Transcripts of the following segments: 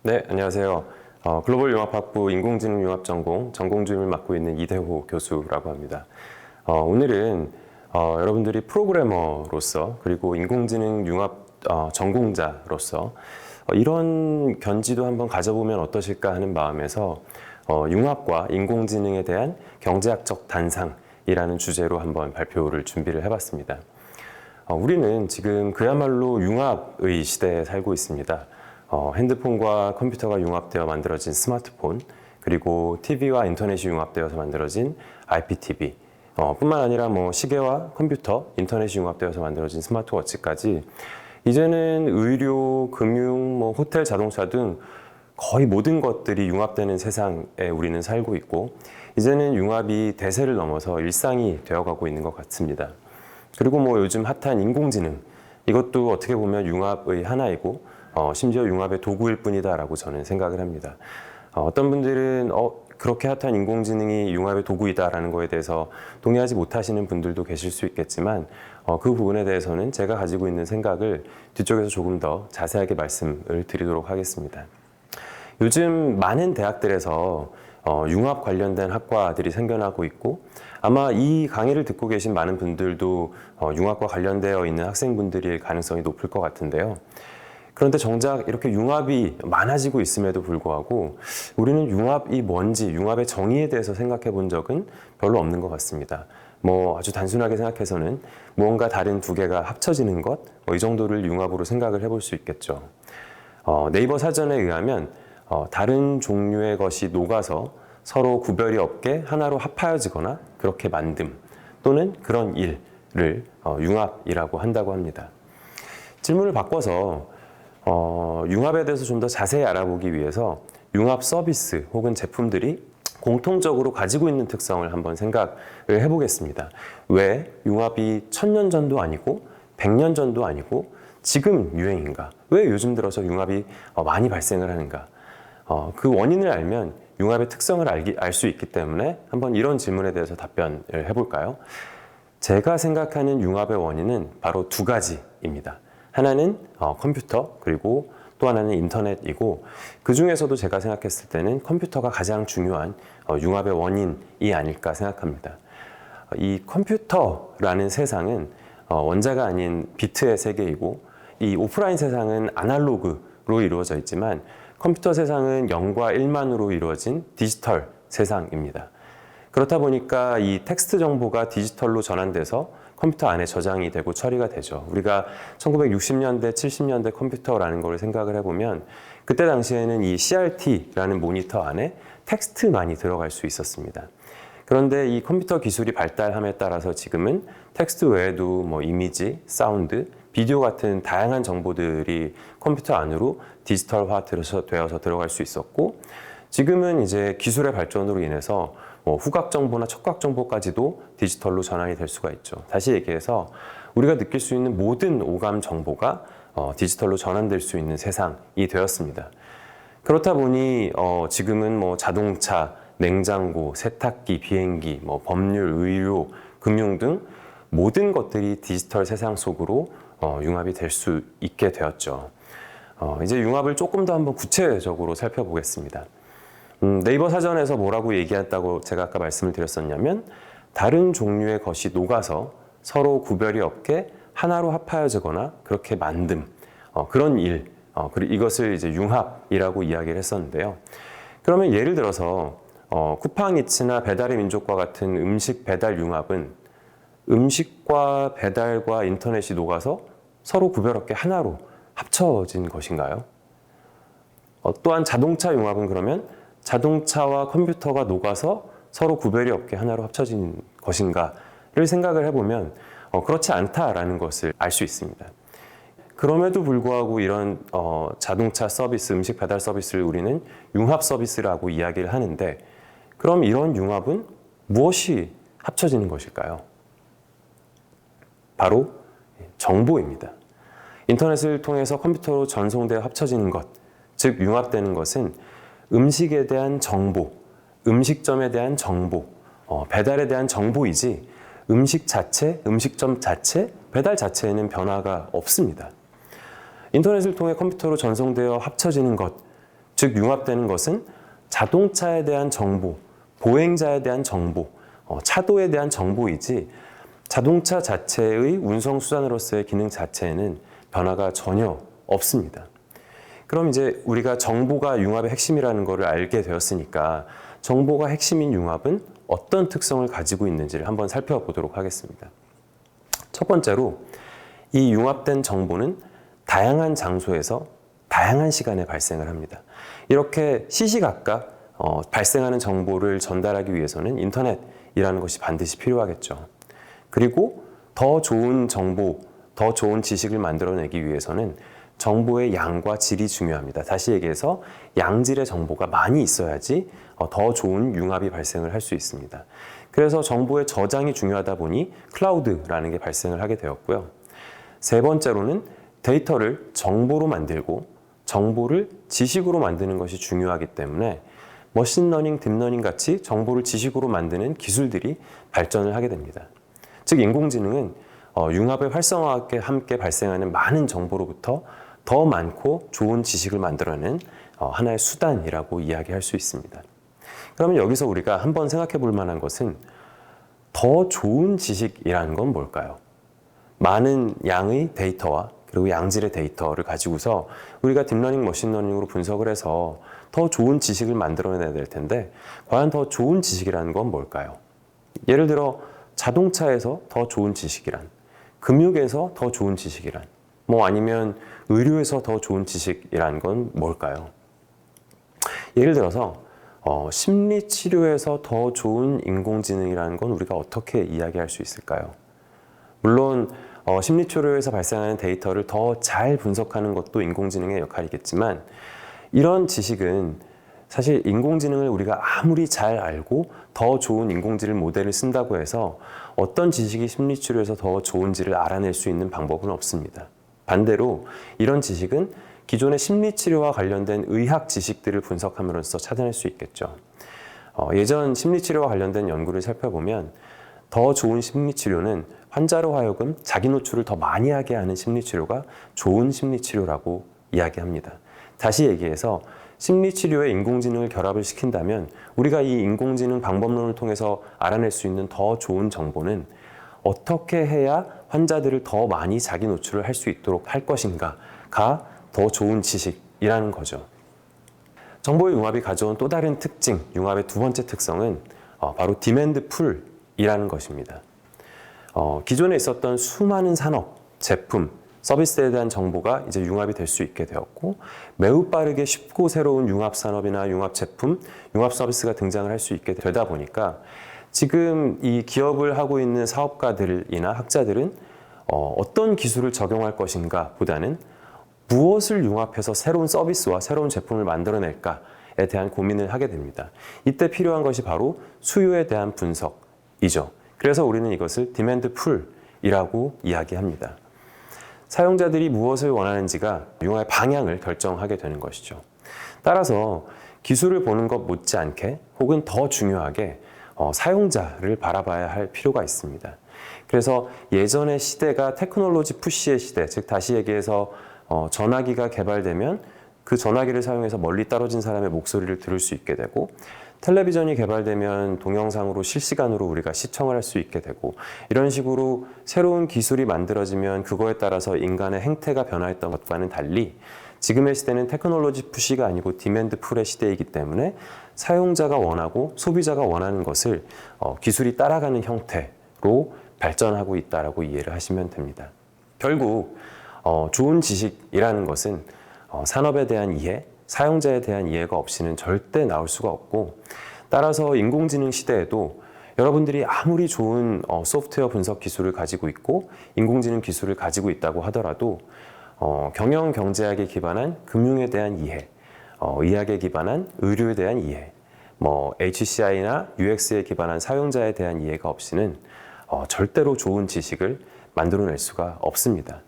네, 안녕하세요. 글로벌 융합학부 인공지능 융합 전공 주임을 맡고 있는 이대호 교수라고 합니다. 오늘은 여러분들이 프로그래머로서 그리고 인공지능 융합 전공자로서 이런 견지도 한번 가져보면 어떠실까 하는 마음에서 융합과 인공지능에 대한 경제학적 단상이라는 주제로 한번 발표를 준비를 해봤습니다. 우리는 지금 그야말로 융합의 시대에 살고 있습니다. 핸드폰과 컴퓨터가 융합되어 만들어진 스마트폰, 그리고 TV와 인터넷이 융합되어서 만들어진 IPTV, 뿐만 아니라 시계와 컴퓨터, 인터넷이 융합되어서 만들어진 스마트워치까지 이제는 의료, 금융, 호텔, 자동차 등 거의 모든 것들이 융합되는 세상에 우리는 살고 있고, 이제는 융합이 대세를 넘어서 일상이 되어가고 있는 것 같습니다. 그리고 요즘 핫한 인공지능, 이것도 어떻게 보면 융합의 하나이고 심지어 융합의 도구일 뿐이다라고 저는 생각을 합니다. 어떤 분들은 그렇게 핫한 인공지능이 융합의 도구이다라는 거에 대해서 동의하지 못하시는 분들도 계실 수 있겠지만 그 부분에 대해서는 제가 가지고 있는 생각을 뒤쪽에서 조금 더 자세하게 말씀을 드리도록 하겠습니다. 요즘 많은 대학들에서 융합 관련된 학과들이 생겨나고 있고, 아마 이 강의를 듣고 계신 많은 분들도 융합과 관련되어 있는 학생분들일 가능성이 높을 것 같은데요. 그런데 정작 이렇게 융합이 많아지고 있음에도 불구하고 우리는 융합이 뭔지, 융합의 정의에 대해서 생각해 본 적은 별로 없는 것 같습니다. 아주 단순하게 생각해서는 무언가 다른 두 개가 합쳐지는 것, 이 정도를 융합으로 생각을 해볼 수 있겠죠. 네이버 사전에 의하면 다른 종류의 것이 녹아서 서로 구별이 없게 하나로 합하여지거나 그렇게 만듦 또는 그런 일을 융합이라고 한다고 합니다. 질문을 바꿔서 융합에 대해서 좀 더 자세히 알아보기 위해서 융합 서비스 혹은 제품들이 공통적으로 가지고 있는 특성을 한번 생각을 해보겠습니다. 왜 융합이 1000년 전도 아니고 100년 전도 아니고 지금 유행인가? 왜 요즘 들어서 융합이 많이 발생을 하는가? 그 원인을 알면 융합의 특성을 알 수 있기 때문에 한번 이런 질문에 대해서 답변을 해볼까요? 제가 생각하는 융합의 원인은 바로 두 가지입니다. 하나는 컴퓨터, 그리고 또 하나는 인터넷이고, 그 중에서도 제가 생각했을 때는 컴퓨터가 가장 중요한 융합의 원인이 아닐까 생각합니다. 이 컴퓨터라는 세상은 원자가 아닌 비트의 세계이고, 이 오프라인 세상은 아날로그로 이루어져 있지만 컴퓨터 세상은 0과 1만으로 이루어진 디지털 세상입니다. 그렇다 보니까 이 텍스트 정보가 디지털로 전환돼서 컴퓨터 안에 저장이 되고 처리가 되죠. 우리가 1960년대, 70년대 컴퓨터라는 걸 생각을 해보면 그때 당시에는 이 CRT라는 모니터 안에 텍스트만이 들어갈 수 있었습니다. 그런데 이 컴퓨터 기술이 발달함에 따라서 지금은 텍스트 외에도 이미지, 사운드, 비디오 같은 다양한 정보들이 컴퓨터 안으로 디지털화 되어서 들어갈 수 있었고, 지금은 이제 기술의 발전으로 인해서 후각 정보나 촉각 정보까지도 디지털로 전환이 될 수가 있죠. 다시 얘기해서 우리가 느낄 수 있는 모든 오감 정보가 디지털로 전환될 수 있는 세상이 되었습니다. 그렇다 보니 지금은 자동차, 냉장고, 세탁기, 비행기, 법률, 의료, 금융 등 모든 것들이 디지털 세상 속으로 융합이 될 수 있게 되었죠. 이제 융합을 조금 더 한번 구체적으로 살펴보겠습니다. 네이버 사전에서 뭐라고 얘기했다고 제가 아까 말씀을 드렸었냐면, 다른 종류의 것이 녹아서 서로 구별이 없게 하나로 합하여지거나 그렇게 만듦, 그런 일, 그리고 이것을 이제 융합이라고 이야기를 했었는데요. 그러면 예를 들어서 쿠팡이츠나 배달의 민족과 같은 음식 배달 융합은 음식과 배달과 인터넷이 녹아서 서로 구별 없게 하나로 합쳐진 것인가요? 또한 자동차 융합은 그러면 자동차와 컴퓨터가 녹아서 서로 구별이 없게 하나로 합쳐진 것인가를 생각을 해보면 그렇지 않다라는 것을 알 수 있습니다. 그럼에도 불구하고 이런 자동차 서비스, 음식 배달 서비스를 우리는 융합 서비스라고 이야기를 하는데, 그럼 이런 융합은 무엇이 합쳐지는 것일까요? 바로 정보입니다. 인터넷을 통해서 컴퓨터로 전송되어 합쳐지는 것, 즉 융합되는 것은 음식에 대한 정보, 음식점에 대한 정보, 배달에 대한 정보이지 음식 자체, 음식점 자체, 배달 자체에는 변화가 없습니다. 인터넷을 통해 컴퓨터로 전송되어 합쳐지는 것, 즉 융합되는 것은 자동차에 대한 정보, 보행자에 대한 정보, 차도에 대한 정보이지 자동차 자체의 운송 수단으로서의 기능 자체에는 변화가 전혀 없습니다. 그럼 이제 우리가 정보가 융합의 핵심이라는 것을 알게 되었으니까 정보가 핵심인 융합은 어떤 특성을 가지고 있는지를 한번 살펴보도록 하겠습니다. 첫 번째로 이 융합된 정보는 다양한 장소에서 다양한 시간에 발생을 합니다. 이렇게 시시각각 발생하는 정보를 전달하기 위해서는 인터넷이라는 것이 반드시 필요하겠죠. 그리고 더 좋은 정보, 더 좋은 지식을 만들어내기 위해서는 정보의 양과 질이 중요합니다. 다시 얘기해서 양질의 정보가 많이 있어야지 더 좋은 융합이 발생을 할 수 있습니다. 그래서 정보의 저장이 중요하다 보니 클라우드라는 게 발생을 하게 되었고요. 세 번째로는 데이터를 정보로 만들고 정보를 지식으로 만드는 것이 중요하기 때문에 머신러닝, 딥러닝 같이 정보를 지식으로 만드는 기술들이 발전을 하게 됩니다. 즉 인공지능은 융합의 활성화와 함께 발생하는 많은 정보로부터 더 많고 좋은 지식을 만들어내는 하나의 수단이라고 이야기할 수 있습니다. 그러면 여기서 우리가 한번 생각해 볼 만한 것은 더 좋은 지식이라는 건 뭘까요? 많은 양의 데이터와 그리고 양질의 데이터를 가지고서 우리가 딥러닝, 머신러닝으로 분석을 해서 더 좋은 지식을 만들어내야 될 텐데 과연 더 좋은 지식이라는 건 뭘까요? 예를 들어 자동차에서 더 좋은 지식이란, 금융에서 더 좋은 지식이란, 아니면 의료에서 더 좋은 지식이란 건 뭘까요? 예를 들어서 심리치료에서 더 좋은 인공지능이라는 건 우리가 어떻게 이야기할 수 있을까요? 물론 심리치료에서 발생하는 데이터를 더 잘 분석하는 것도 인공지능의 역할이겠지만 이런 지식은 사실 인공지능을 우리가 아무리 잘 알고 더 좋은 인공지능 모델을 쓴다고 해서 어떤 지식이 심리치료에서 더 좋은지를 알아낼 수 있는 방법은 없습니다. 반대로 이런 지식은 기존의 심리치료와 관련된 의학 지식들을 분석함으로써 찾아낼 수 있겠죠. 예전 심리치료와 관련된 연구를 살펴보면 더 좋은 심리치료는 환자로 하여금 자기 노출을 더 많이 하게 하는 심리치료가 좋은 심리치료라고 이야기합니다. 다시 얘기해서 심리치료에 인공지능을 결합을 시킨다면 우리가 이 인공지능 방법론을 통해서 알아낼 수 있는 더 좋은 정보는 어떻게 해야 환자들을 더 많이 자기 노출을 할 수 있도록 할 것인가가 더 좋은 지식이라는 거죠. 정보의 융합이 가져온 또 다른 특징, 융합의 두 번째 특성은 바로 디맨드 풀이라는 것입니다. 기존에 있었던 수많은 산업, 제품, 서비스에 대한 정보가 이제 융합이 될 수 있게 되었고 매우 빠르게 쉽고 새로운 융합 산업이나 융합 제품, 융합 서비스가 등장을 할 수 있게 되다 보니까 지금 이 기업을 하고 있는 사업가들이나 학자들은 어떤 기술을 적용할 것인가 보다는 무엇을 융합해서 새로운 서비스와 새로운 제품을 만들어낼까에 대한 고민을 하게 됩니다. 이때 필요한 것이 바로 수요에 대한 분석이죠. 그래서 우리는 이것을 디맨드 풀이라고 이야기합니다. 사용자들이 무엇을 원하는지가 융합의 방향을 결정하게 되는 것이죠. 따라서 기술을 보는 것 못지않게 혹은 더 중요하게 사용자를 바라봐야 할 필요가 있습니다. 그래서 예전의 시대가 테크놀로지 푸시의 시대, 즉 다시 얘기해서 전화기가 개발되면 그 전화기를 사용해서 멀리 떨어진 사람의 목소리를 들을 수 있게 되고 텔레비전이 개발되면 동영상으로 실시간으로 우리가 시청을 할 수 있게 되고 이런 식으로 새로운 기술이 만들어지면 그거에 따라서 인간의 행태가 변화했던 것과는 달리 지금의 시대는 테크놀로지 푸시가 아니고 디맨드 풀의 시대이기 때문에 사용자가 원하고 소비자가 원하는 것을 기술이 따라가는 형태로 발전하고 있다라고 이해를 하시면 됩니다. 결국 좋은 지식이라는 것은 산업에 대한 이해, 사용자에 대한 이해가 없이는 절대 나올 수가 없고 따라서 인공지능 시대에도 여러분들이 아무리 좋은 소프트웨어 분석 기술을 가지고 있고 인공지능 기술을 가지고 있다고 하더라도 경영 경제학에 기반한 금융에 대한 이해, 의학에 기반한 의료에 대한 이해, HCI나 UX에 기반한 사용자에 대한 이해가 없이는 절대로 좋은 지식을 만들어낼 수가 없습니다.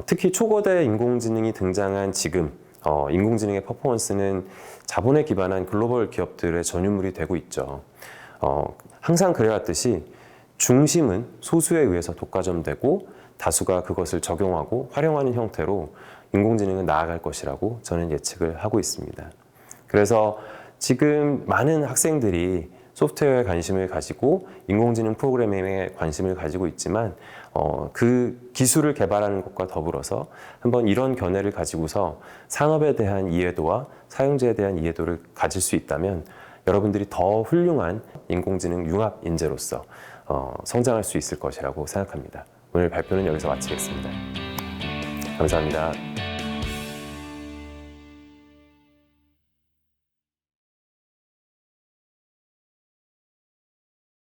특히 초거대 인공지능이 등장한 지금 인공지능의 퍼포먼스는 자본에 기반한 글로벌 기업들의 전유물이 되고 있죠. 항상 그래왔듯이 중심은 소수에 의해서 독과점되고 다수가 그것을 적용하고 활용하는 형태로 인공지능은 나아갈 것이라고 저는 예측을 하고 있습니다. 그래서 지금 많은 학생들이 소프트웨어에 관심을 가지고 인공지능 프로그래밍에 관심을 가지고 있지만 그 기술을 개발하는 것과 더불어서 한번 이런 견해를 가지고서 산업에 대한 이해도와 사용자에 대한 이해도를 가질 수 있다면 여러분들이 더 훌륭한 인공지능 융합 인재로서 성장할 수 있을 것이라고 생각합니다. 오늘 발표는 여기서 마치겠습니다. 감사합니다.